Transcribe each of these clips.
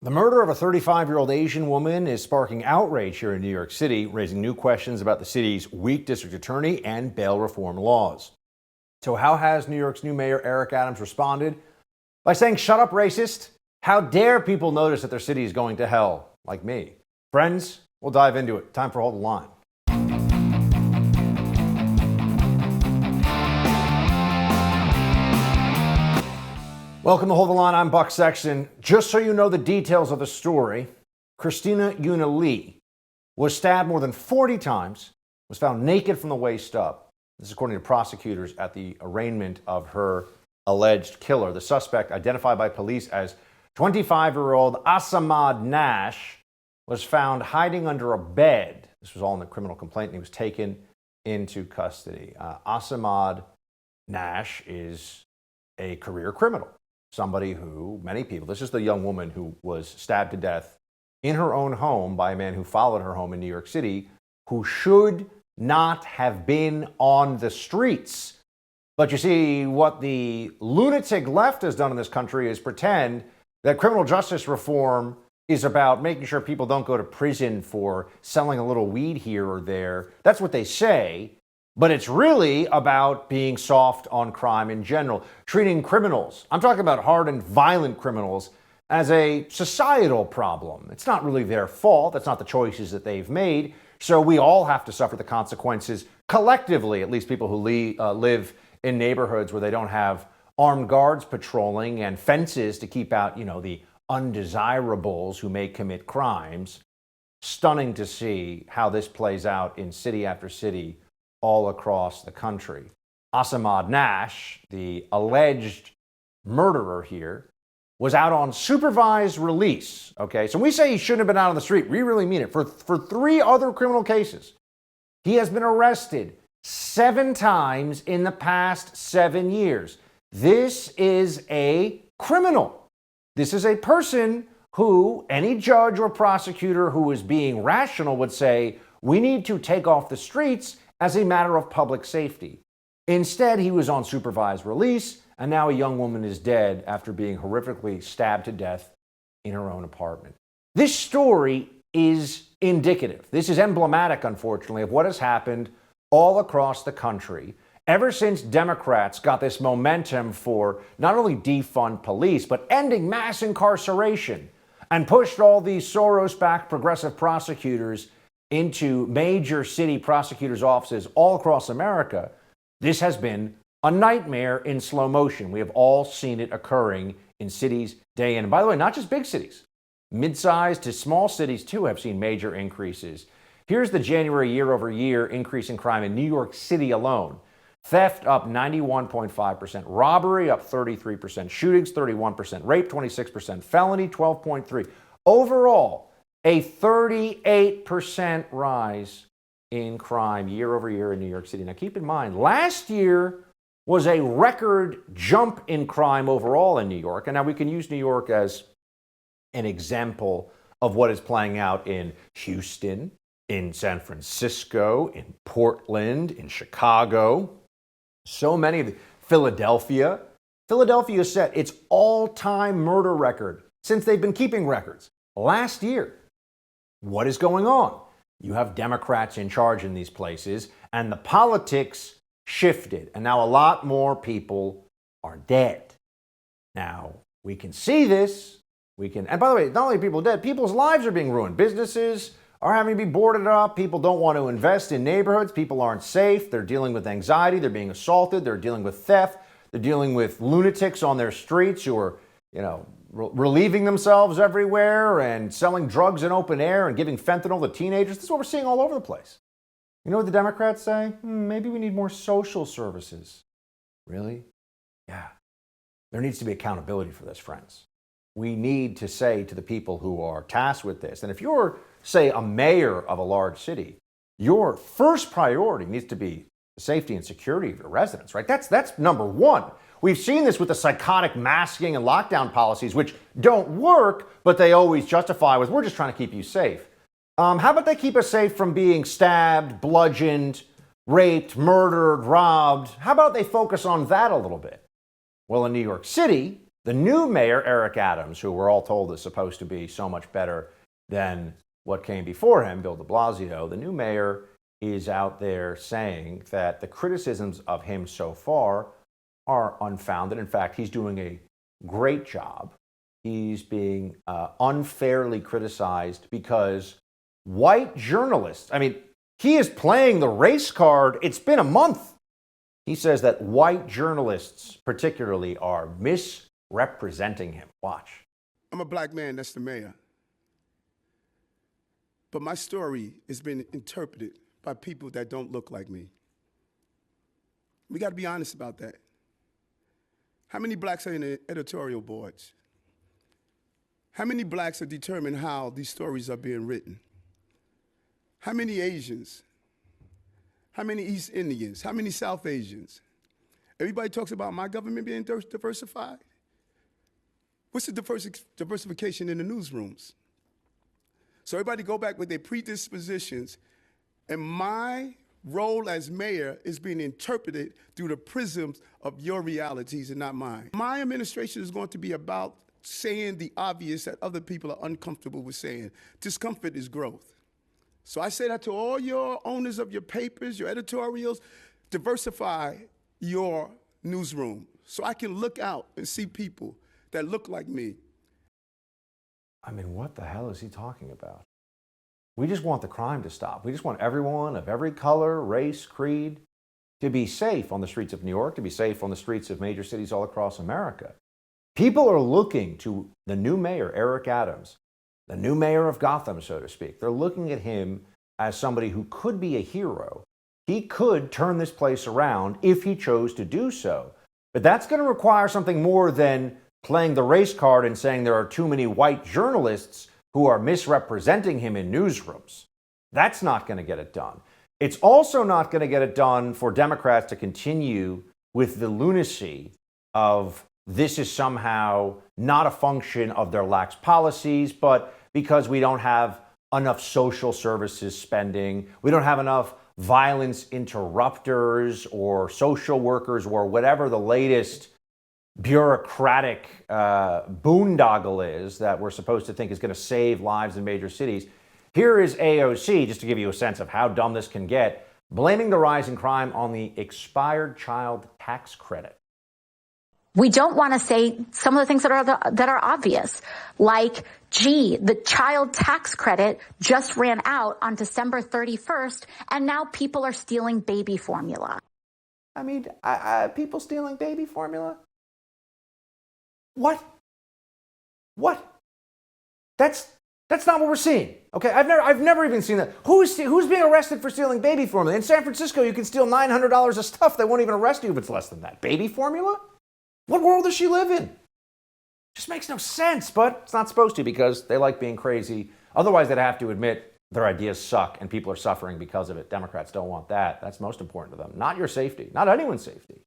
The murder of a 35-year-old Asian woman is sparking outrage here in New York City, raising new questions about the city's weak district attorney and bail reform laws. So how has New York's new mayor, Eric Adams, responded? By saying, "Shut up, racist. How dare people notice that their city is going to hell," like me. Friends, we'll dive into it. Time for Hold the Line. Welcome to Hold the Line. I'm Buck Sexton. Just so you know the details of the story, Christina Yuna Lee was stabbed more than 40 times, was found naked from the waist up. This is according to prosecutors at the arraignment of her alleged killer. The suspect, identified by police as 25-year-old Asamad Nash, was found hiding under a bed. This was all in the criminal complaint, and he was taken into custody. Asamad Nash is a career criminal. Somebody who, many people, this is the young woman who was stabbed to death in her own home by a man who followed her home in New York City, who should not have been on the streets. But you see, what the lunatic left has done in this country is pretend that criminal justice reform is about making sure people don't go to prison for selling a little weed here or there. That's what they say. But it's really about being soft on crime in general, treating criminals, I'm talking about hardened, violent criminals, as a societal problem. It's not really their fault. That's not the choices that they've made. So we all have to suffer the consequences collectively, at least people who live in neighborhoods where they don't have armed guards patrolling and fences to keep out, the undesirables who may commit crimes. Stunning to see how this plays out in city after city all across the country. Asamad Nash, the alleged murderer here, was out on supervised release. Okay, so when we say he shouldn't have been out on the street, we really mean it. For 3 other criminal cases, he has been arrested 7 times in the past 7 years. This is a criminal. This is a person who any judge or prosecutor who is being rational would say, we need to take off the streets as a matter of public safety. Instead, he was on supervised release, and now a young woman is dead after being horrifically stabbed to death in her own apartment. This story is indicative. This is emblematic, unfortunately, of what has happened all across the country ever since Democrats got this momentum for not only defund police, but ending mass incarceration, and pushed all these Soros-backed progressive prosecutors into major city prosecutors' offices all across America. This has been a nightmare in slow motion. We have all seen it occurring in cities day in. And by the way, not just big cities. Mid-sized to small cities, too, have seen major increases. Here's the January year-over-year increase in crime in New York City alone. Theft up 91.5%, robbery up 33%, shootings 31%, rape 26%, felony 12.3%. Overall, a 38% rise in crime year over year in New York City. Now keep in mind, last year was a record jump in crime overall in New York. And now we can use New York as an example of what is playing out in Houston, in San Francisco, in Portland, in Chicago. So many of the Philadelphia. Philadelphia set its all-time murder record since they've been keeping records last year. What is going on? You have Democrats in charge in these places, and the politics shifted, and now a lot more people are dead. Now, we can see this. And by the way, not only people dead, people's lives are being ruined. Businesses are having to be boarded up. People don't want to invest in neighborhoods. People aren't safe. They're dealing with anxiety. They're being assaulted. They're dealing with theft. They're dealing with lunatics on their streets who are, relieving themselves everywhere and selling drugs in open air and giving fentanyl to teenagers. This is what we're seeing all over the place. You know what the Democrats say? Maybe we need more social services. Really? Yeah. There needs to be accountability for this, friends. We need to say to the people who are tasked with this, and if you're, say, a mayor of a large city, your first priority needs to be the safety and security of your residents, right? That's number one. We've seen this with the psychotic masking and lockdown policies, which don't work, but they always justify with, we're just trying to keep you safe. How about they keep us safe from being stabbed, bludgeoned, raped, murdered, robbed? How about they focus on that a little bit? Well, in New York City, The new mayor, Eric Adams, who we're all told is supposed to be so much better than what came before him, Bill de Blasio, the new mayor is out there saying that the criticisms of him so far are unfounded. In fact, he's doing a great job. He's being unfairly criticized because white journalists, I mean, he is playing the race card. It's been a month. He says that white journalists particularly are misrepresenting him. Watch. I'm a black man, that's the mayor. But my story has been interpreted by people that don't look like me. We got to be honest about that. How many blacks are in the editorial boards? How many blacks are determining how these stories are being written? How many Asians? How many East Indians? How many South Asians? Everybody talks about my government being diversified. What's the diversification in the newsrooms? So everybody go back with their predispositions, and my role as mayor is being interpreted through the prisms of your realities and not mine. My administration is going to be about saying the obvious that other people are uncomfortable with saying. Discomfort is growth. So I say that to all your owners of your papers, your editorials, diversify your newsroom so I can look out and see people that look like me. I mean, what the hell is he talking about? We just want the crime to stop. We just want everyone of every color, race, creed to be safe on the streets of New York, to be safe on the streets of major cities all across America. People are looking to the new mayor, Eric Adams, the new mayor of Gotham, so to speak. They're looking at him as somebody who could be a hero. He could turn this place around if he chose to do so. But that's going to require something more than playing the race card and saying there are too many white journalists who are misrepresenting him in newsrooms. That's not going to get it done. It's also not going to get it done for Democrats to continue with the lunacy of this is somehow not a function of their lax policies, but because we don't have enough social services spending, we don't have enough violence interrupters or social workers or whatever the latest bureaucratic boondoggle is that we're supposed to think is going to save lives in major cities. Here is AOC, just to give you a sense of how dumb this can get, blaming the rise in crime on the expired child tax credit. We don't want to say some of the things that are obvious, like, gee, the child tax credit just ran out on December 31st, and now people are stealing baby formula. I mean, people stealing baby formula? What? That's not what we're seeing. Okay, I've never even seen that. Who's being arrested for stealing baby formula? In San Francisco, you can steal $900 of stuff. They won't even arrest you if it's less than that. Baby formula? What world does she live in? Just makes no sense, but it's not supposed to because they like being crazy. Otherwise, they'd have to admit their ideas suck and people are suffering because of it. Democrats don't want that. That's most important to them. Not your safety, not anyone's safety.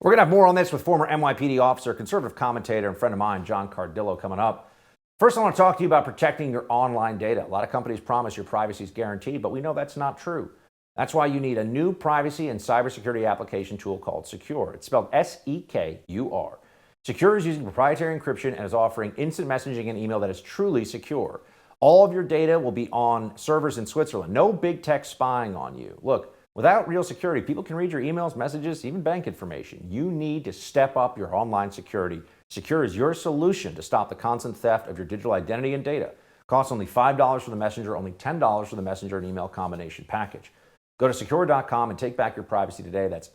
We're going to have more on this with former NYPD officer, conservative commentator, and friend of mine, John Cardillo, coming up. First, I want to talk to you about protecting your online data. A lot of companies promise your privacy is guaranteed, but we know that's not true. That's why you need a new privacy and cybersecurity application tool called Secure. It's spelled S-E-K-U-R. Secure is using proprietary encryption and is offering instant messaging and email that is truly secure. All of your data will be on servers in Switzerland. No big tech spying on you. Look, without real security, people can read your emails, messages, even bank information. You need to step up your online security. Secure is your solution to stop the constant theft of your digital identity and data. Costs only $5 for the messenger, only $10 for the messenger and email combination package. Go to secure.com and take back your privacy today. That's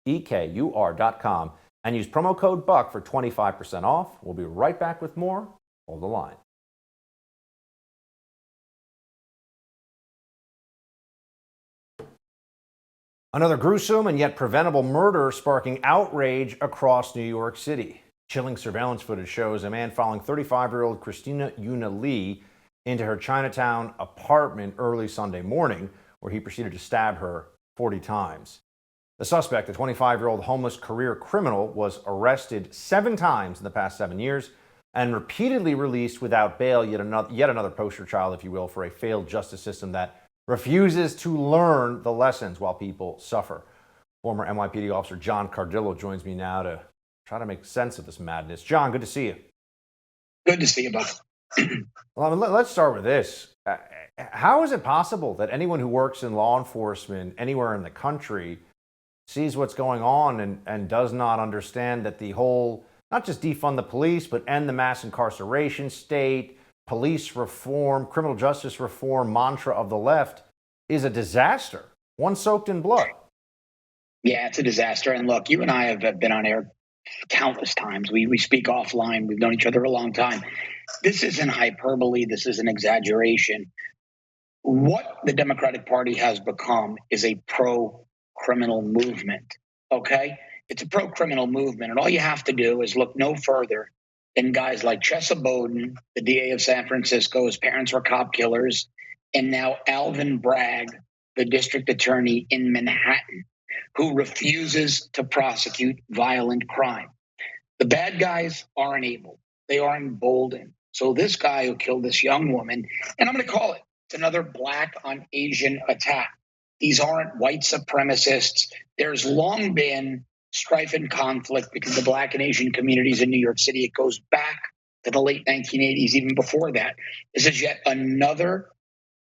SEKUR.com and use promo code BUCK for 25% off. We'll be right back with more. Hold the line. Another gruesome and yet preventable murder sparking outrage across New York City. Chilling surveillance footage shows a man following 35-year-old Christina Yuna Lee into her Chinatown apartment early Sunday morning, where he proceeded to stab her 40 times. The suspect, a 25-year-old homeless career criminal, was arrested 7 times in the past 7 years and repeatedly released without bail, yet another poster child, if you will, for a failed justice system that refuses to learn the lessons while people suffer. Former NYPD officer John Cardillo joins me now to try to make sense of this madness. John, good to see you. Good to see you, Buck. Well, I mean, let's start with this. How is it possible that anyone who works in law enforcement anywhere in the country sees what's going on and does not understand that the whole, not just defund the police, but end the mass incarceration state, police reform, criminal justice reform mantra of the left is a disaster, one soaked in blood? Yeah, it's a disaster. And look, you and I have been on air countless times. We speak offline. We've known each other a long time. This isn't hyperbole. This is an exaggeration. What the Democratic Party has become is a pro-criminal movement, okay? It's a pro-criminal movement. And all you have to do is look no further than guys like Chesa Boudin, the DA of San Francisco, his parents were cop killers, and now Alvin Bragg, the district attorney in Manhattan, who refuses to prosecute violent crime. The bad guys are enabled. They are emboldened. So this guy who killed this young woman, and I'm going to call it, it's another Black on Asian attack. These aren't white supremacists. There's long been strife and conflict because the Black and Asian communities in New York City, it goes back to the late 1980s, even before that. This is yet another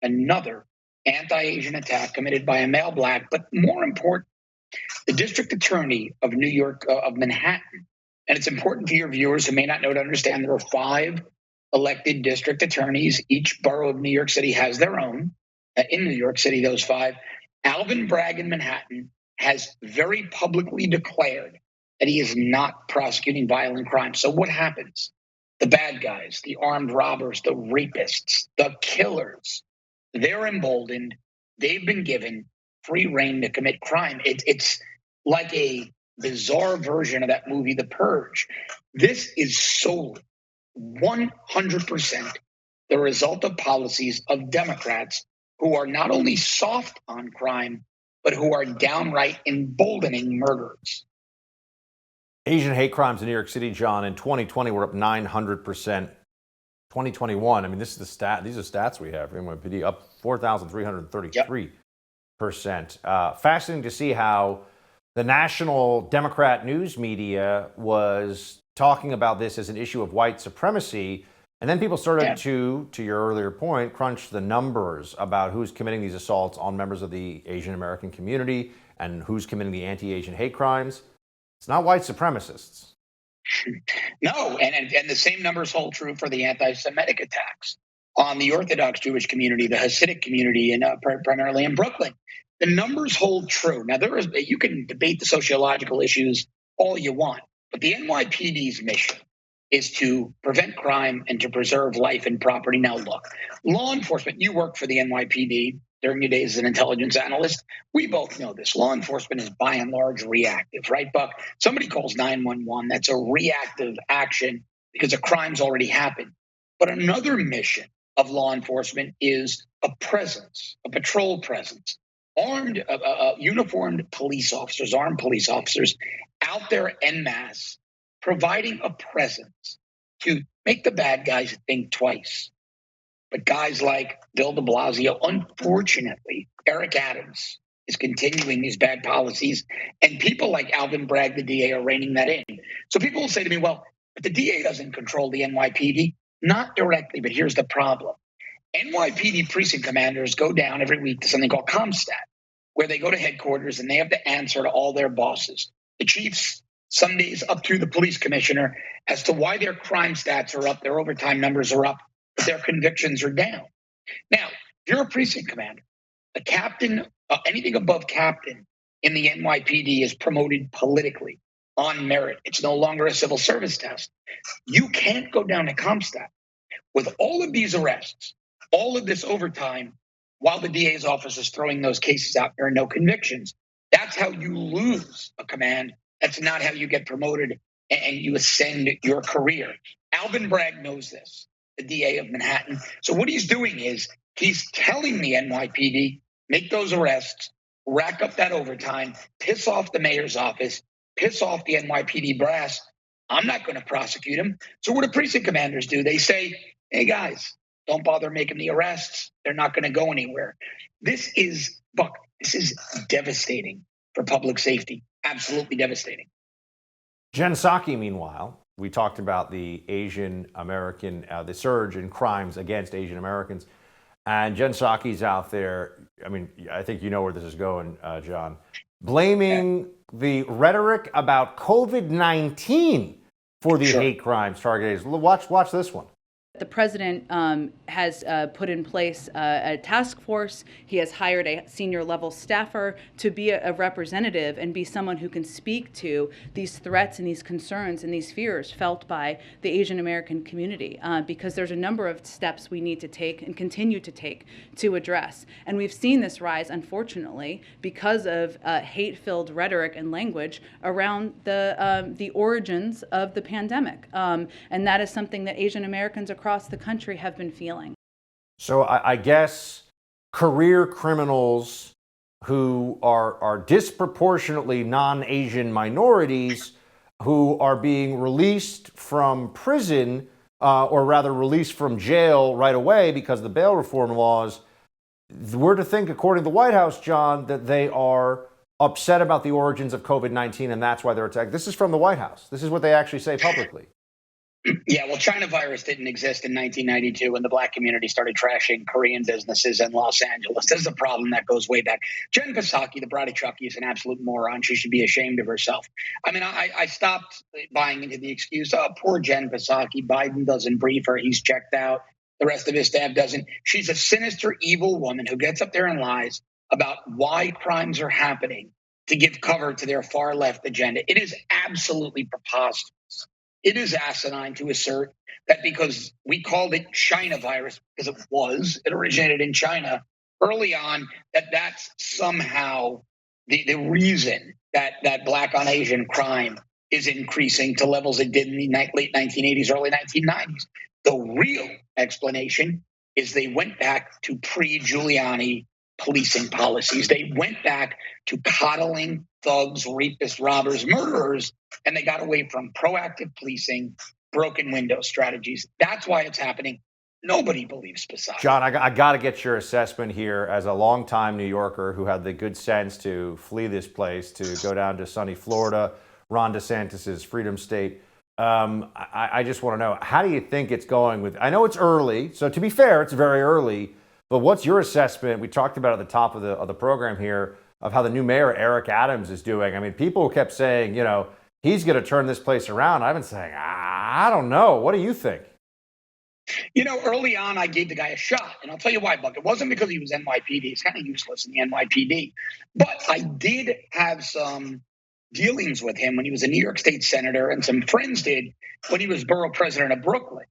anti-Asian attack committed by a male Black, but more important, the district attorney of New York, of Manhattan, and it's important for your viewers who may not know to understand there are 5 elected district attorneys. Each borough of New York City has their own. In New York City, those 5. Alvin Bragg in Manhattan has very publicly declared that he is not prosecuting violent crime. So what happens? The bad guys, the armed robbers, the rapists, the killers, they're emboldened. They've been given free reign to commit crime. It's like a bizarre version of that movie, The Purge. This is solely 100% the result of policies of Democrats who are not only soft on crime, but who are downright emboldening murderers. Asian hate crimes in New York City, John, in 2020 were up 900%. 2021, I mean, this is the stat. These are stats we have. NYPD up 4,333%. Fascinating to see how the national Democrat news media was talking about this as an issue of white supremacy. And then people started to your earlier point, crunch the numbers about who's committing these assaults on members of the Asian American community and who's committing the anti-Asian hate crimes. It's not white supremacists. No, and the same numbers hold true for the anti-Semitic attacks on the Orthodox Jewish community, the Hasidic community, and primarily in Brooklyn. The numbers hold true. Now, you can debate the sociological issues all you want, but the NYPD's mission is to prevent crime and to preserve life and property. Now, look, law enforcement, you work for the NYPD during your days as an intelligence analyst. We both know this. Law enforcement is by and large reactive, right, Buck? Somebody calls 911. That's a reactive action because a crime's already happened. But another mission of law enforcement is a presence, a patrol presence. Armed, uniformed police officers, armed police officers out there en masse, providing a presence to make the bad guys think twice. But guys like Bill de Blasio, unfortunately, Eric Adams is continuing these bad policies, and people like Alvin Bragg, the DA, are reining that in. So people will say to me, well, but the DA doesn't control the NYPD. Not directly, but here's the problem. NYPD precinct commanders go down every week to something called ComStat, where they go to headquarters and they have to answer to all their bosses, the chiefs, some days up to the police commissioner, as to why their crime stats are up, their overtime numbers are up, but their convictions are down. Now, if you're a precinct commander, a captain, anything above captain in the NYPD is promoted politically on merit. It's no longer a civil service test. You can't go down to ComStat with all of these arrests, all of this overtime, while the DA's office is throwing those cases out. There are no convictions. That's how you lose a command. That's not how you get promoted and you ascend your career. Alvin Bragg knows this, the DA of Manhattan. So what he's doing is he's telling the NYPD, make those arrests, rack up that overtime, piss off the mayor's office, piss off the NYPD brass. I'm not going to prosecute him. So what do precinct commanders do? They say, hey, guys, don't bother making the arrests. They're not going to go anywhere. This is devastating for public safety. Absolutely devastating. Jen Psaki, meanwhile, we talked about the Asian American, the surge in crimes against Asian Americans. And Jen Psaki's out there. I mean, I think you know where this is going, John. Blaming the rhetoric about COVID-19 for the hate crimes targeted. Watch this one. The president has put in place a task force. He has hired a senior level staffer to be a representative and be someone who can speak to these threats and these concerns and these fears felt by the Asian American community, because there's a number of steps we need to take and continue to take to address. And we've seen this rise, unfortunately, because of hate-filled rhetoric and language around the origins of the pandemic. And that is something that Asian Americans across the country have been feeling. So I guess career criminals who are disproportionately non-Asian minorities who are being released from prison, or rather released from jail right away because of the bail reform laws, we're to think, according to the White House, John, that they are upset about the origins of COVID-19 and that's why they're attacked. This is from the White House. This is what they actually say publicly. Yeah, well, China virus didn't exist in 1992 when the black community started trashing Korean businesses in Los Angeles. This is a problem that goes way back. Jen Psaki, the bride of Chucky, is an absolute moron. She should be ashamed of herself. I mean, I stopped buying into the excuse, oh, poor Jen Psaki. Biden doesn't brief her. He's checked out. The rest of his staff doesn't. She's a sinister, evil woman who gets up there and lies about why crimes are happening to give cover to their far left agenda. It is absolutely preposterous. It is asinine to assert that because we called it China virus, because it originated in China early on, that's somehow the reason that black on Asian crime is increasing to levels it did in the late 1980s, early 1990s. The real explanation is they went back to pre-Giuliani policing policies. They went back to coddling thugs, rapists, robbers, murderers, and they got away from proactive policing, broken window strategies. That's why it's happening. Nobody believes Psaki. John, I got to get your assessment here as a longtime New Yorker who had the good sense to flee this place, to go down to sunny Florida, Ron DeSantis's Freedom State. I just want to know, how do you think it's going with, I know it's early, so to be fair, it's very early, but what's your assessment? We talked about at the top of the program here of how the new mayor, Eric Adams, is doing. I mean, people kept saying, he's going to turn this place around. I've been saying, I don't know. What do you think? Early on, I gave the guy a shot. And I'll tell you why, Buck. It wasn't because he was NYPD. It's kind of useless in the NYPD. But I did have some dealings with him when he was a New York State senator, and some friends did when he was borough president of Brooklyn,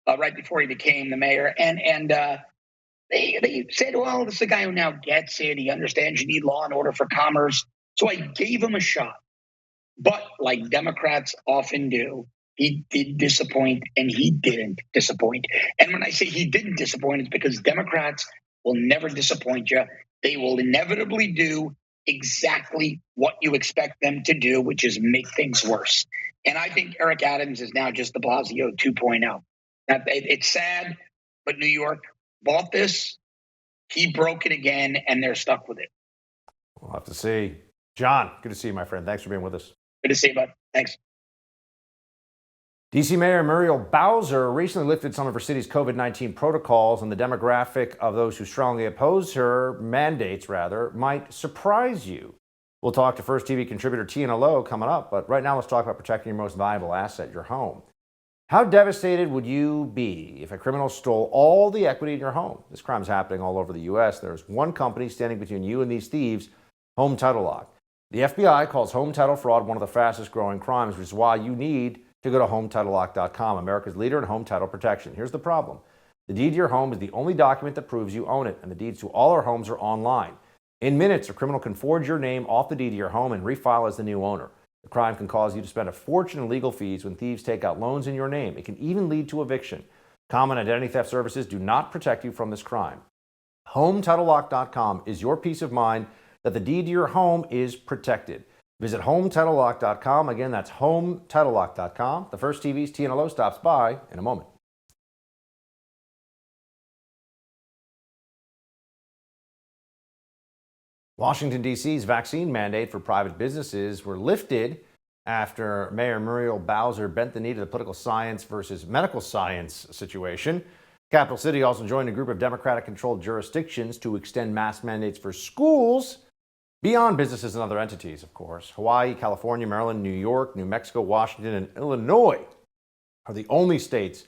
right before he became the mayor. And they said, well, this is a guy who now gets it. He understands you need law and order for commerce. So I gave him a shot. But like Democrats often do, he did disappoint, and he didn't disappoint. And when I say he didn't disappoint, it's because Democrats will never disappoint you. They will inevitably do exactly what you expect them to do, which is make things worse. And I think Eric Adams is now just de Blasio 2.0. Now, it's sad, but New York bought this. He broke it again, and they're stuck with it. We'll have to see. John, good to see you, my friend. Thanks for being with us. Good to see you, bud. Thanks. D.C. Mayor Muriel Bowser recently lifted some of her city's COVID-19 protocols, and the demographic of those who strongly oppose her mandates, might surprise you. We'll talk to First TV contributor Tina Lowe coming up, but right now let's talk about protecting your most valuable asset, your home. How devastated would you be if a criminal stole all the equity in your home? This crime's happening all over the U.S. There's one company standing between you and these thieves, Home Title Lock. The FBI calls home title fraud one of the fastest growing crimes, which is why you need to go to HometitleLock.com, America's leader in home title protection. Here's the problem. The deed to your home is the only document that proves you own it, and the deeds to all our homes are online. In minutes, a criminal can forge your name off the deed to your home and refile as the new owner. The crime can cause you to spend a fortune in legal fees when thieves take out loans in your name. It can even lead to eviction. Common identity theft services do not protect you from this crime. HometitleLock.com is your peace of mind that the deed to your home is protected. Visit HometitleLock.com. Again, that's HometitleLock.com. The First TV's Tina Lowe stops by in a moment. Washington, D.C.'s vaccine mandate for private businesses were lifted after Mayor Muriel Bowser bent the knee to the political science versus medical science situation. Capital City also joined a group of Democratic-controlled jurisdictions to extend mask mandates for schools beyond businesses and other entities, of course. Hawaii, California, Maryland, New York, New Mexico, Washington, and Illinois are the only states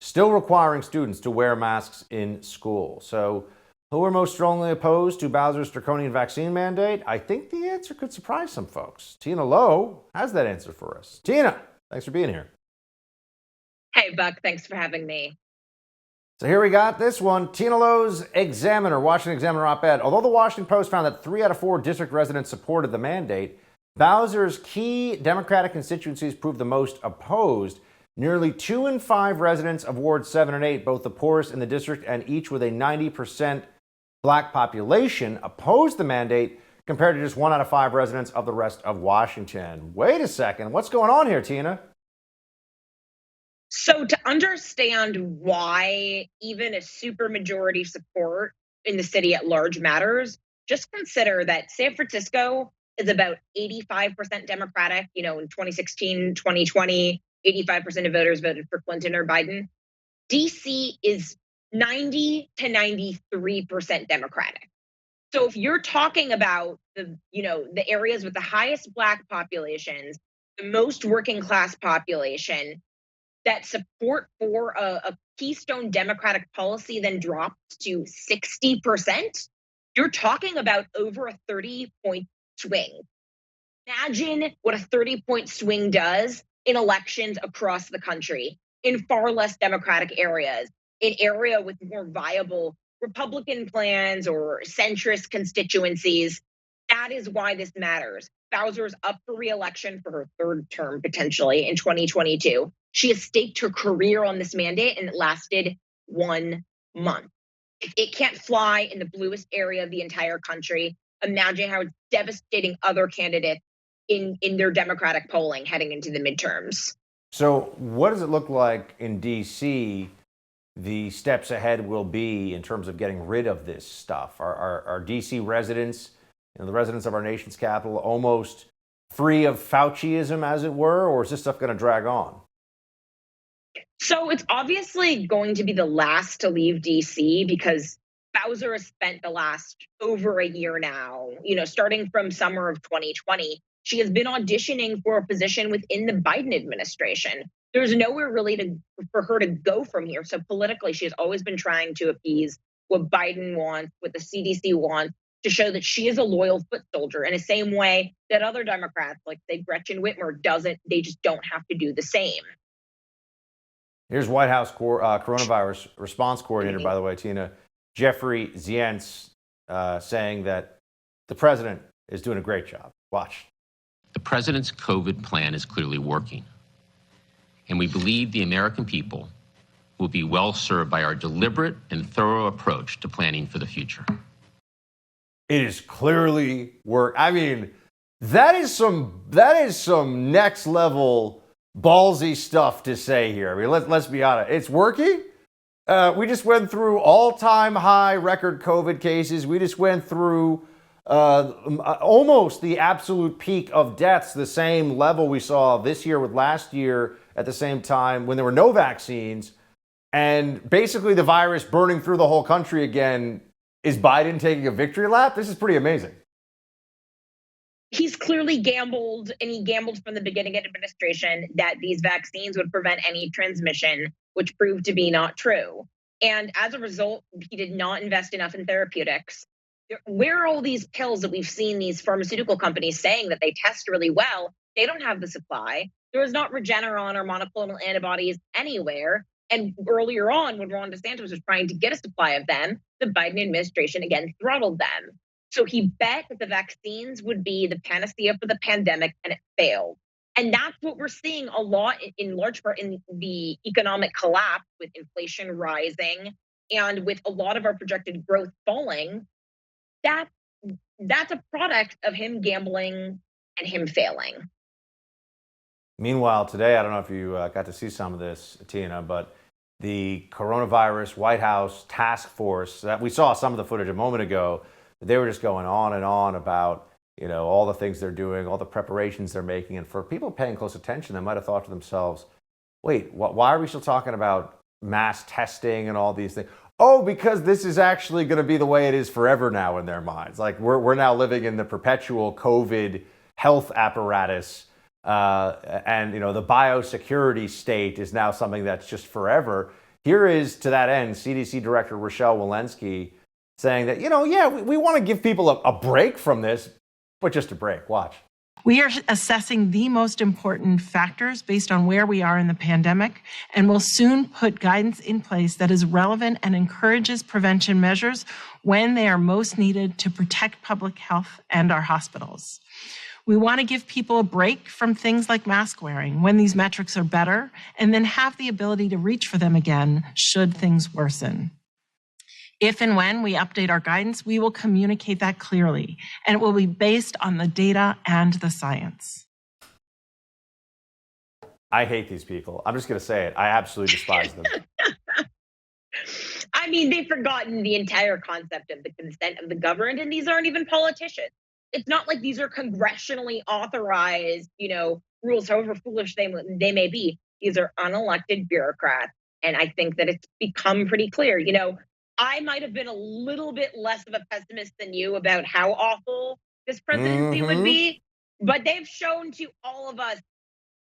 still requiring students to wear masks in school. So who are most strongly opposed to Bowser's draconian vaccine mandate? I think the answer could surprise some folks. Tina Lowe has that answer for us. Tina, thanks for being here. Hey, Buck, thanks for having me. So here we got this one. Tina Lowe's Examiner, Washington Examiner op-ed. Although the Washington Post found that 3 out of 4 district residents supported the mandate, Bowser's key Democratic constituencies proved the most opposed. Nearly 2 in 5 residents of Wards 7 and 8, both the poorest in the district and each with a 90% black population, opposed the mandate compared to just 1 out of 5 residents of the rest of Washington. Wait a second. What's going on here, Tina? So to understand why even a supermajority support in the city at large matters, just consider that San Francisco is about 85% Democratic. In 2016, 2020, 85% of voters voted for Clinton or Biden. DC is 90 to 93% Democratic. So if you're talking about the areas with the highest black populations, the most working class population, that support for a Keystone Democratic policy then drops to 60%, you're talking about over a 30-point swing. Imagine what a 30-point swing does in elections across the country, in far less Democratic areas, in area with more viable Republican plans or centrist constituencies. That is why this matters. Bowser's up for re-election for her 3rd term, potentially, in 2022. She has staked her career on this mandate, and it lasted 1 month. If it can't fly in the bluest area of the entire country, imagine how it's devastating other candidates in their Democratic polling heading into the midterms. So what does it look like in D.C. the steps ahead will be in terms of getting rid of this stuff? Are D.C. residents, the residents of our nation's capital, almost free of Fauciism, as it were, or is this stuff going to drag on? So it's obviously going to be the last to leave DC because Bowser has spent the last over a year now, starting from summer of 2020. She has been auditioning for a position within the Biden administration. There's nowhere really for her to go from here. So politically, she has always been trying to appease what Biden wants, what the CDC wants, to show that she is a loyal foot soldier in the same way that other Democrats, like say Gretchen Whitmer, they just don't have to do the same. Here's White House coronavirus response coordinator, by the way, Tina, Jeffrey Zients, saying that the president is doing a great job. Watch. The president's COVID plan is clearly working, and we believe the American people will be well served by our deliberate and thorough approach to planning for the future. It is clearly work. I mean, that is some next level ballsy stuff to say here. I mean, let's be honest. It's working. We just went through all-time high record COVID cases. We just went through almost the absolute peak of deaths, the same level we saw this year with last year at the same time when there were no vaccines. And basically the virus burning through the whole country again. Is Biden taking a victory lap? This is pretty amazing. He's clearly gambled, and he gambled from the beginning of administration that these vaccines would prevent any transmission, which proved to be not true. And as a result, he did not invest enough in therapeutics. Where are all these pills that we've seen these pharmaceutical companies saying that they test really well? They don't have the supply. There is not Regeneron or monoclonal antibodies anywhere. And earlier on, when Ron DeSantis was trying to get a supply of them, the Biden administration again throttled them. So he bet that the vaccines would be the panacea for the pandemic, and it failed. And that's what we're seeing a lot, in large part, in the economic collapse with inflation rising and with a lot of our projected growth falling. That's a product of him gambling and him failing. Meanwhile, today, I don't know if you got to see some of this, Tina, but the coronavirus White House task force, that we saw some of the footage a moment ago, they were just going on and on about all the things they're doing, all the preparations they're making. And for people paying close attention, they might have thought to themselves, wait, why are we still talking about mass testing and all these things? Oh, because this is actually going to be the way it is forever now in their minds. Like we're now living in the perpetual COVID health apparatus. And the biosecurity state is now something that's just forever. Here is, to that end, CDC Director Rochelle Walensky saying that, we want to give people a break from this, but just a break. Watch. We are assessing the most important factors based on where we are in the pandemic, and will soon put guidance in place that is relevant and encourages prevention measures when they are most needed to protect public health and our hospitals. We want to give people a break from things like mask wearing when these metrics are better, and then have the ability to reach for them again should things worsen. If and when we update our guidance, we will communicate that clearly, and it will be based on the data and the science. I hate these people. I'm just going to say it. I absolutely despise them. I mean, they've forgotten the entire concept of the consent of the governed, and these aren't even politicians. It's not like these are congressionally authorized, rules, however foolish they may be. These are unelected bureaucrats. And I think that it's become pretty clear. I might have been a little bit less of a pessimist than you about how awful this presidency would be, but they've shown to all of us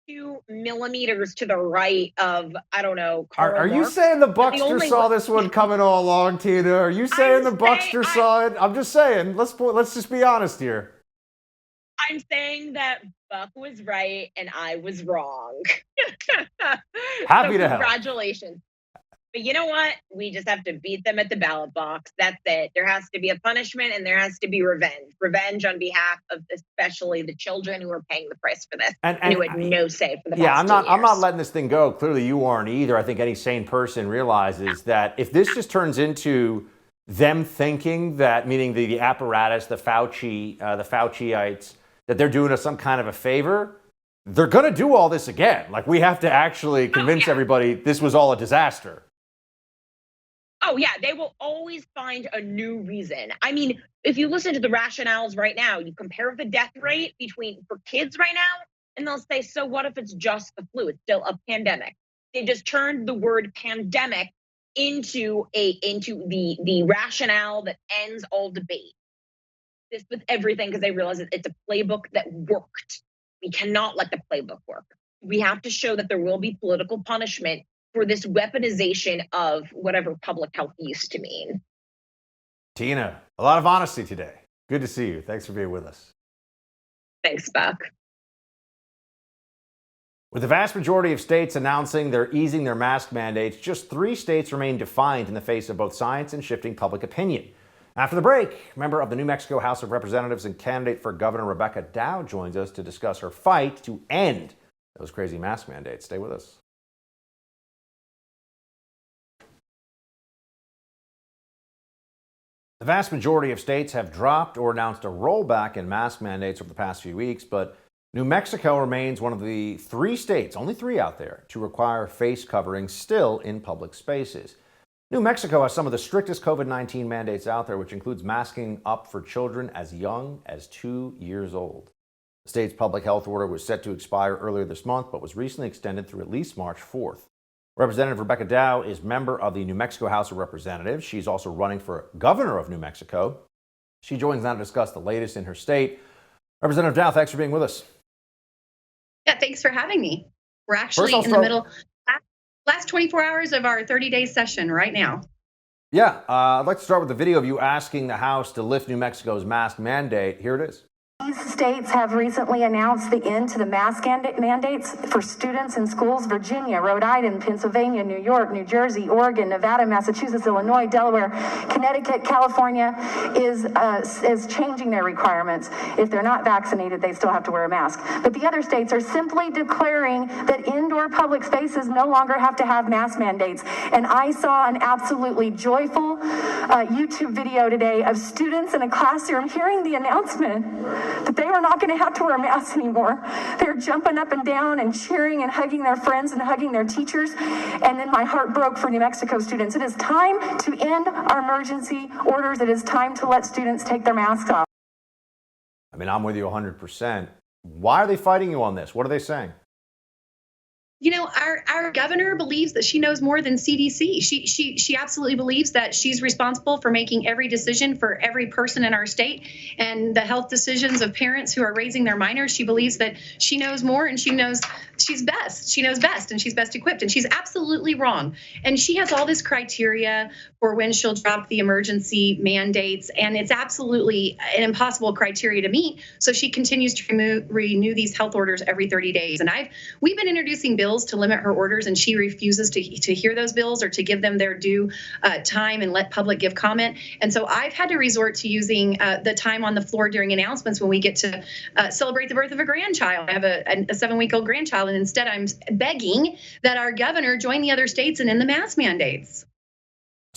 2 millimeters to the right of, I don't know, Karl Are you Marx. saying the Buckster saw this one coming all along, Tina? Are you saying the Buckster saw it? I'm just saying, let's just be honest here. I'm saying that Buck was right and I was wrong. Happy to help. Congratulations. But you know what? We just have to beat them at the ballot box. That's it. There has to be a punishment and there has to be revenge. Revenge on behalf of especially the children who are paying the price for this and who had no say for the past 2 years. I'm not letting this thing go. Clearly you aren't either. I think any sane person realizes that if this just turns into them thinking that, meaning the apparatus, the Fauciites, that they're doing us some kind of a favor, they're going to do all this again. Like, we have to actually convince everybody this was all a disaster. Oh, yeah, they will always find a new reason. I mean, if you listen to the rationales right now, you compare the death rate for kids right now, and they'll say, so what if it's just the flu? It's still a pandemic. They just turned the word pandemic into the rationale that ends all debate. This with everything, because they realize that it's a playbook that worked. We cannot let the playbook work. We have to show that there will be political punishment for this weaponization of whatever public health used to mean. Tina, a lot of honesty today. Good to see you. Thanks for being with us. Thanks, Buck. With the vast majority of states announcing they're easing their mask mandates, just 3 states remain defiant in the face of both science and shifting public opinion. After the break, member of the New Mexico House of Representatives and candidate for Governor Rebecca Dow joins us to discuss her fight to end those crazy mask mandates. Stay with us. The vast majority of states have dropped or announced a rollback in mask mandates over the past few weeks, but New Mexico remains one of the 3 states, only 3 out there, to require face coverings still in public spaces. New Mexico has some of the strictest COVID-19 mandates out there, which includes masking up for children as young as 2 years old. The state's public health order was set to expire earlier this month, but was recently extended through at least March 4th. Representative Rebecca Dow is member of the New Mexico House of Representatives. She's also running for governor of New Mexico. She joins now to discuss the latest in her state. Representative Dow, thanks for being with us. Yeah, thanks for having me. We're actually in the middle, last 24 hours of our 30-day session right now. Yeah, I'd like to start with the video of you asking the House to lift New Mexico's mask mandate. Here it is. These states have recently announced the end to the mask mandates for students in schools. Virginia, Rhode Island, Pennsylvania, New York, New Jersey, Oregon, Nevada, Massachusetts, Illinois, Delaware, Connecticut, California is changing their requirements. If they're not vaccinated, they still have to wear a mask. But the other states are simply declaring that indoor public spaces no longer have to have mask mandates. And I saw an absolutely joyful YouTube video today of students in a classroom hearing the announcement that they are not going to have to wear masks anymore. They're jumping up and down and cheering and hugging their friends and hugging their teachers. And then my heart broke for New Mexico students. It is time to end our emergency orders. It is time to let students take their masks off. I mean, I'm with you 100%. Why are they fighting you on this? What are they saying? You know, our governor believes that she knows more than CDC. She absolutely believes that she's responsible for making every decision for every person in our state and the health decisions of parents who are raising their minors. She believes that she knows more and she knows she's best. She knows best and she's best equipped, and she's absolutely wrong. And she has all this criteria for when she'll drop the emergency mandates, and it's absolutely an impossible criteria to meet. So she continues to renew these health orders every 30 days. And we've been introducing bills to limit her orders, and she refuses to hear those bills or to give them their due time and let public give comment. And so I've had to resort to using the time on the floor during announcements when we get to celebrate the birth of a grandchild. I have a 7-week-old grandchild, and instead I'm begging that our governor join the other states and end the mask mandates.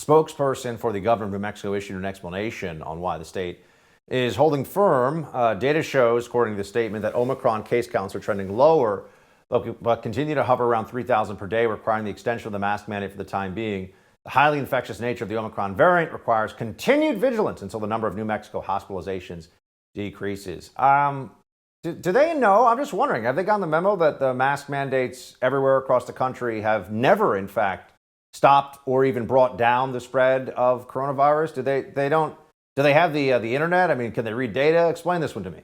Spokesperson for the governor of New Mexico issued an explanation on why the state is holding firm. Data shows, according to the statement, that Omicron case counts are trending lower, but continue to hover around 3,000 per day, requiring the extension of the mask mandate for the time being. The highly infectious nature of the Omicron variant requires continued vigilance until the number of New Mexico hospitalizations decreases. Do they know? I'm just wondering, have they gotten the memo that the mask mandates everywhere across the country have never, in fact, stopped or even brought down the spread of coronavirus? Do they have the internet? I mean, can they read data? Explain this one to me.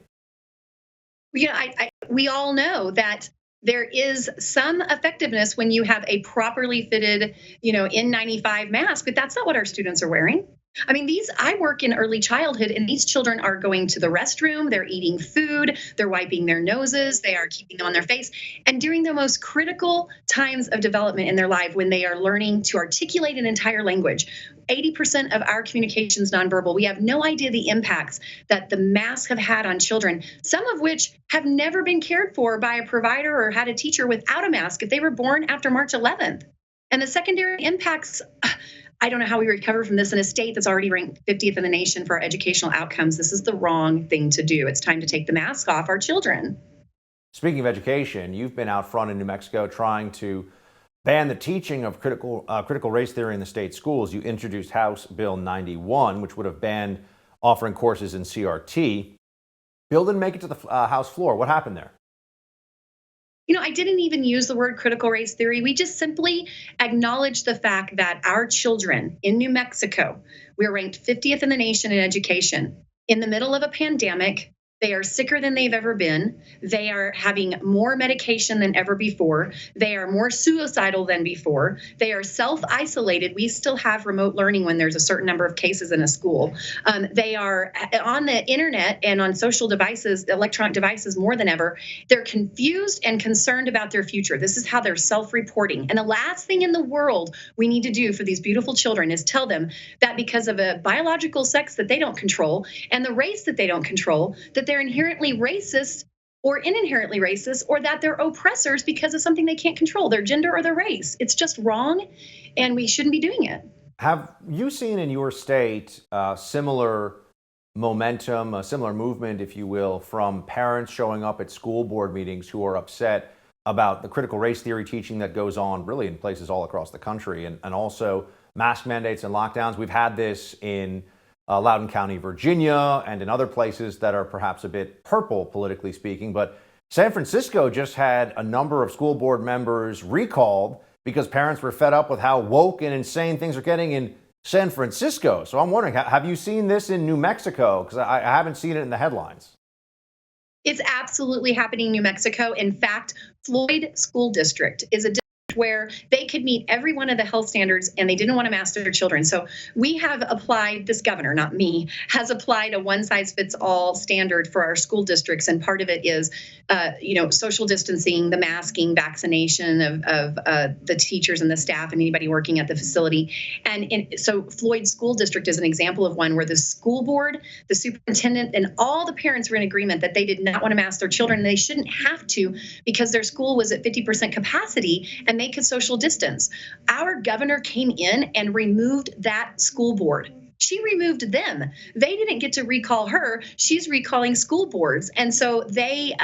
Yeah, we all know that there is some effectiveness when you have a properly fitted, N95 mask, but that's not what our students are wearing. I mean, I work in early childhood, and these children are going to the restroom, they're eating food, they're wiping their noses, they are keeping on their face. And during the most critical times of development in their life, when they are learning to articulate an entire language, 80% of our communication is nonverbal. We have no idea the impacts that the masks have had on children, some of which have never been cared for by a provider or had a teacher without a mask if they were born after March 11th. And the secondary impacts, I don't know how we recover from this in a state that's already ranked 50th in the nation for our educational outcomes. This is the wrong thing to do. It's time to take the mask off our children. Speaking of education, you've been out front in New Mexico trying to ban the teaching of critical race theory in the state schools. You introduced House Bill 91, which would have banned offering courses in CRT. Bill didn't make it to the House floor. What happened there? I didn't even use the word critical race theory. We just simply acknowledged the fact that our children in New Mexico, we're ranked 50th in the nation in education. In the middle of a pandemic, they are sicker than they've ever been. They are having more medication than ever before. They are more suicidal than before. They are self-isolated. We still have remote learning when there's a certain number of cases in a school. They are on the internet and on social devices, electronic devices more than ever. They're confused and concerned about their future. This is how they're self-reporting. And the last thing in the world we need to do for these beautiful children is tell them that because of a biological sex that they don't control and the race that they don't control, that they're inherently racist or inherently racist, or that they're oppressors because of something they can't control, their gender or their race. It's just wrong, and we shouldn't be doing it. Have you seen in your state similar momentum, a similar movement, if you will, from parents showing up at school board meetings who are upset about the critical race theory teaching that goes on really in places all across the country, and also mask mandates and lockdowns? We've had this in Loudoun County, Virginia, and in other places that are perhaps a bit purple, politically speaking. But San Francisco just had a number of school board members recalled because parents were fed up with how woke and insane things are getting in San Francisco. So I'm wondering, have you seen this in New Mexico? Because I haven't seen it in the headlines. It's absolutely happening in New Mexico. In fact, Floyd School District is a district where they could meet every one of the health standards and they didn't want to mask their children. So we have applied, this governor, not me, has applied a one-size-fits-all standard for our school districts. And part of it is, social distancing, the masking, vaccination of the teachers and the staff and anybody working at the facility. So Floyd School District is an example of one where the school board, the superintendent, and all the parents were in agreement that they did not want to mask their children. And they shouldn't have to because their school was at 50% capacity and they could social distance. Our governor came in and removed that school board She removed them. They didn't get to recall her. She's recalling school boards, and so they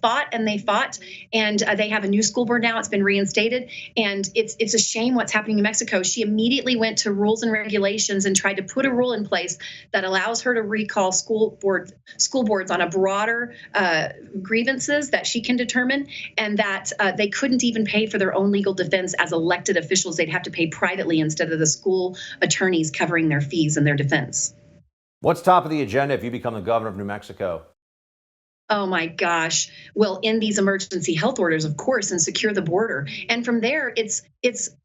fought and they fought, and they have a new school board now. It's been reinstated, and it's a shame what's happening in New Mexico. She immediately went to rules and regulations and tried to put a rule in place that allows her to recall school boards on a broader grievances that she can determine, and that they couldn't even pay for their own legal defense as elected officials. They'd have to pay privately instead of the school attorneys covering their fees and their defense. What's top of the agenda if you become the governor of New Mexico? Oh my gosh. We'll end these emergency health orders, of course, and secure the border. And from there, it's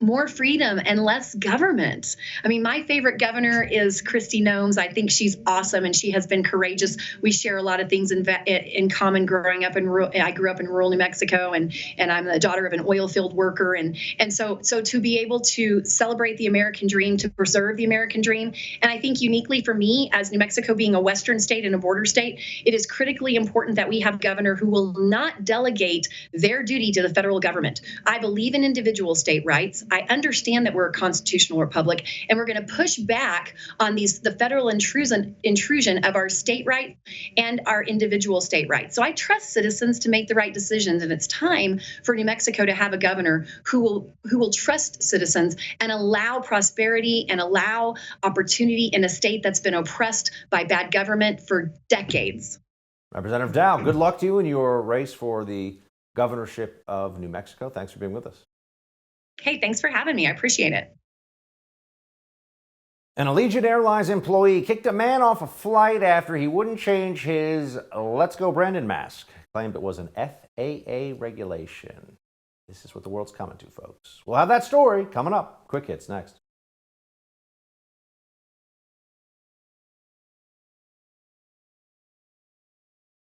more freedom and less government. I mean, my favorite governor is Kristi Noem. I think she's awesome, and she has been courageous. We share a lot of things in common growing up in rural. I grew up in rural New Mexico, and I'm the daughter of an oil field worker. And so to be able to celebrate the American dream, to preserve the American dream, and I think uniquely for me, as New Mexico being a western state and a border state, it is critically important that we have a governor who will not delegate their duty to the federal government. I believe in individual state rights. I understand that we're a constitutional republic, and we're going to push back on the federal intrusion of our state rights and our individual state rights. So I trust citizens to make the right decisions, and it's time for New Mexico to have a governor who will trust citizens and allow prosperity and allow opportunity in a state that's been oppressed by bad government for decades. Representative Dow, good luck to you in your race for the governorship of New Mexico. Thanks for being with us. Hey, thanks for having me. I appreciate it. An Allegiant Airlines employee kicked a man off a flight after he wouldn't change his Let's Go Brandon mask. Claimed it was an FAA regulation. This is what the world's coming to, folks. We'll have that story coming up. Quick hits next.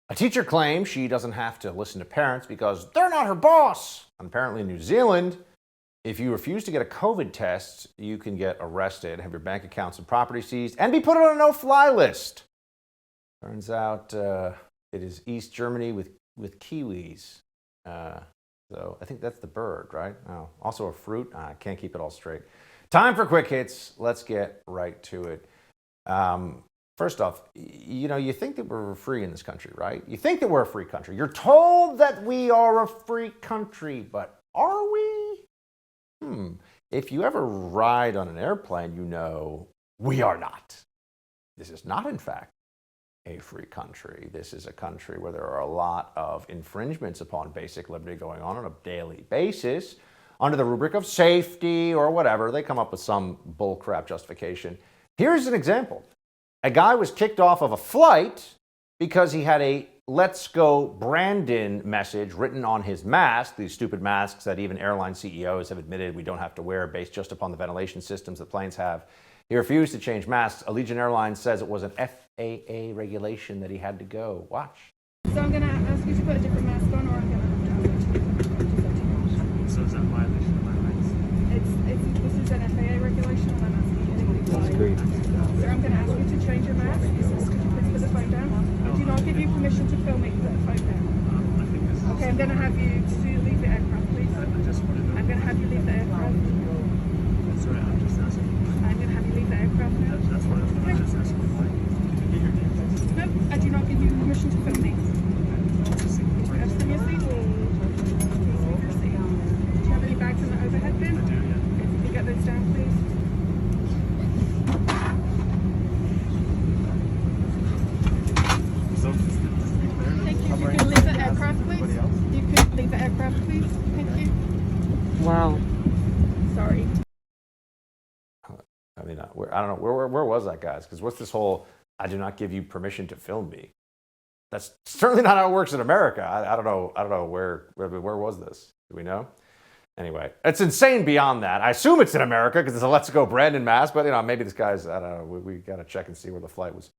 A teacher claims she doesn't have to listen to parents because they're not her boss. And apparently in New Zealand, if you refuse to get a COVID test, you can get arrested, have your bank accounts and property seized, and be put on a no-fly list. Turns out it is East Germany with kiwis. So I think that's the bird, right? Oh, also a fruit. I can't keep it all straight. Time for quick hits. Let's get right to it. First off, you think that we're free in this country, right? You think that we're a free country. You're told that we are a free country, but are we? If you ever ride on an airplane, you know we are not. This is not, in fact, a free country. This is a country where there are a lot of infringements upon basic liberty going on a daily basis under the rubric of safety or whatever. They come up with some bullcrap justification. Here's an example. A guy was kicked off of a flight because he had a Let's Go Brandon message written on his mask, these stupid masks that even airline CEOs have admitted we don't have to wear based just upon the ventilation systems that planes have. He refused to change masks. Allegiant Airlines says it was an FAA regulation that he had to go. Watch. So I'm going to ask you to put a different mask on, or I'm going to have to ask you to change it. So is that a violation of my rights? This is an FAA regulation, and I'm asking you to comply. That's great. So I'm going to ask you to change your mask. Could you please put the phone down? I do not give you permission to film me. Put the phone down. I think this is... Okay, I'm going to have you to leave the aircraft, please. I'm going to have you leave the aircraft. Sorry, I'm just asking. I'm going to have you leave the aircraft now. That's what I'm just asking. Can you get your name? No, I do not give you permission to film me. Have your seat. Please leave your seat. Do you have any bags in the overhead bin? I do, yeah. If you can get those down, please. Thank you. If you can leave the aircraft, please. You could leave the aircraft, please. Thank you. Wow. Sorry. I mean, I don't know. Where was that, guys? Because what's this whole, I do not give you permission to film me? That's certainly not how it works in America. I don't know where was this? Do we know? Anyway, it's insane beyond that. I assume it's in America because it's a Let's Go Brandon mask, but maybe this guy's, I don't know, we got to check and see where the flight was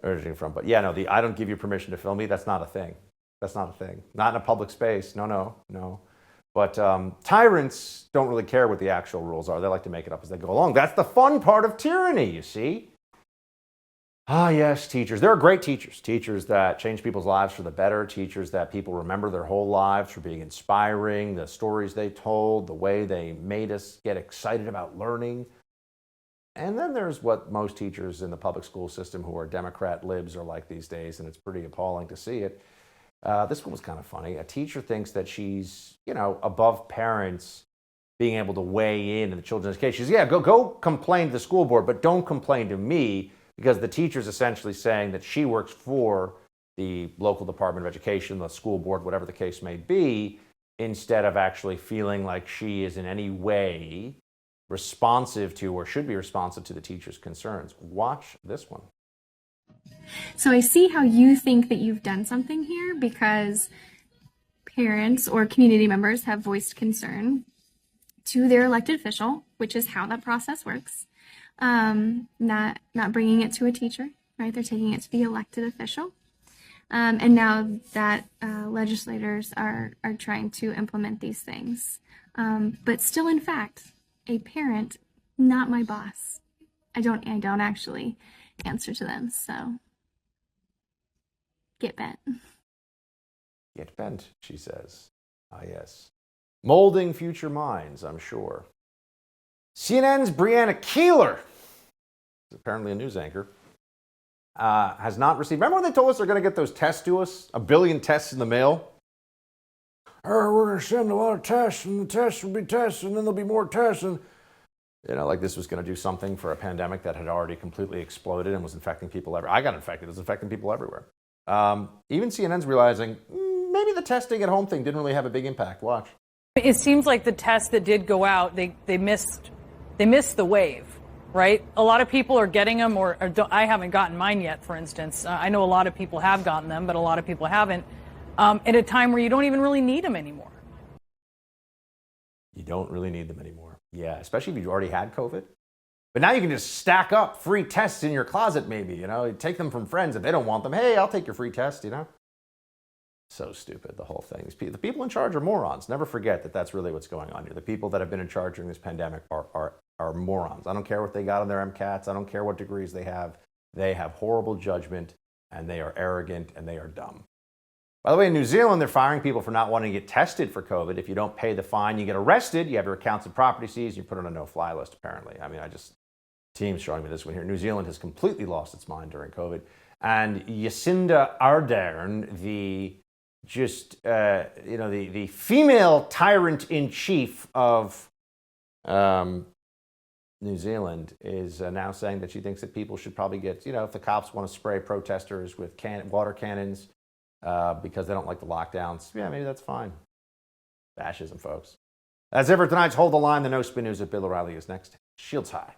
originating from. But yeah, no, I don't give you permission to film me, that's not a thing. That's not a thing. Not in a public space. No. But tyrants don't really care what the actual rules are. They like to make it up as they go along. That's the fun part of tyranny, you see. Ah, yes, teachers. There are great teachers. Teachers that change people's lives for the better. Teachers that people remember their whole lives for being inspiring, the stories they told, the way they made us get excited about learning. And then there's what most teachers in the public school system who are Democrat libs are like these days, and it's pretty appalling to see it. This one was kind of funny. A teacher thinks that she's, above parents being able to weigh in the children's education. She says, yeah, go complain to the school board, but don't complain to me, because the teacher's essentially saying that she works for the local Department of Education, the school board, whatever the case may be, instead of actually feeling like she is in any way responsive to, or should be responsive to, the teacher's concerns. Watch this one. So I see how you think that you've done something here, because parents or community members have voiced concern to their elected official, which is how that process works. Not bringing it to a teacher, right? They're taking it to the elected official. And now that legislators are trying to implement these things. But still, in fact, a parent, not my boss. I don't actually answer to them, so get bent. Get bent, she says. Ah, yes. Molding future minds, I'm sure. CNN's Brianna Keeler, apparently a news anchor, has not received. Remember when they told us they're going to get those tests to us? 1 billion tests in the mail? We're going to send a lot of tests, and the tests will be tests, and then there'll be more tests. And, like this was going to do something for a pandemic that had already completely exploded and was infecting people everywhere. I got infected. It was infecting people everywhere. Even CNN's realizing maybe the testing at home thing didn't really have a big impact. Watch. It seems like the tests that did go out, they missed the wave, right? A lot of people are getting them, or I haven't gotten mine yet, for instance. I know a lot of people have gotten them, but a lot of people haven't, at a time where you don't even really need them anymore. You don't really need them anymore. Yeah, especially if you already had COVID. But now you can just stack up free tests in your closet, maybe, You take them from friends if they don't want them. Hey, I'll take your free test, So stupid, the whole thing. The people in charge are morons. Never forget that that's really what's going on here. The people that have been in charge during this pandemic are morons. I don't care what they got on their MCATs. I don't care what degrees they have. They have horrible judgment, and they are arrogant, and they are dumb. By the way, in New Zealand, they're firing people for not wanting to get tested for COVID. If you don't pay the fine, you get arrested. You have your accounts and property seized. You put on a no-fly list, apparently. Team's showing me this one here. New Zealand has completely lost its mind during COVID. And Jacinda Ardern, the female tyrant-in-chief of New Zealand, is now saying that she thinks that people should probably get, if the cops want to spray protesters with water cannons because they don't like the lockdowns, yeah, maybe that's fine. Fascism, folks. That's it for tonight's Hold the Line. The No Spin News at Bill O'Reilly is next. Shields high.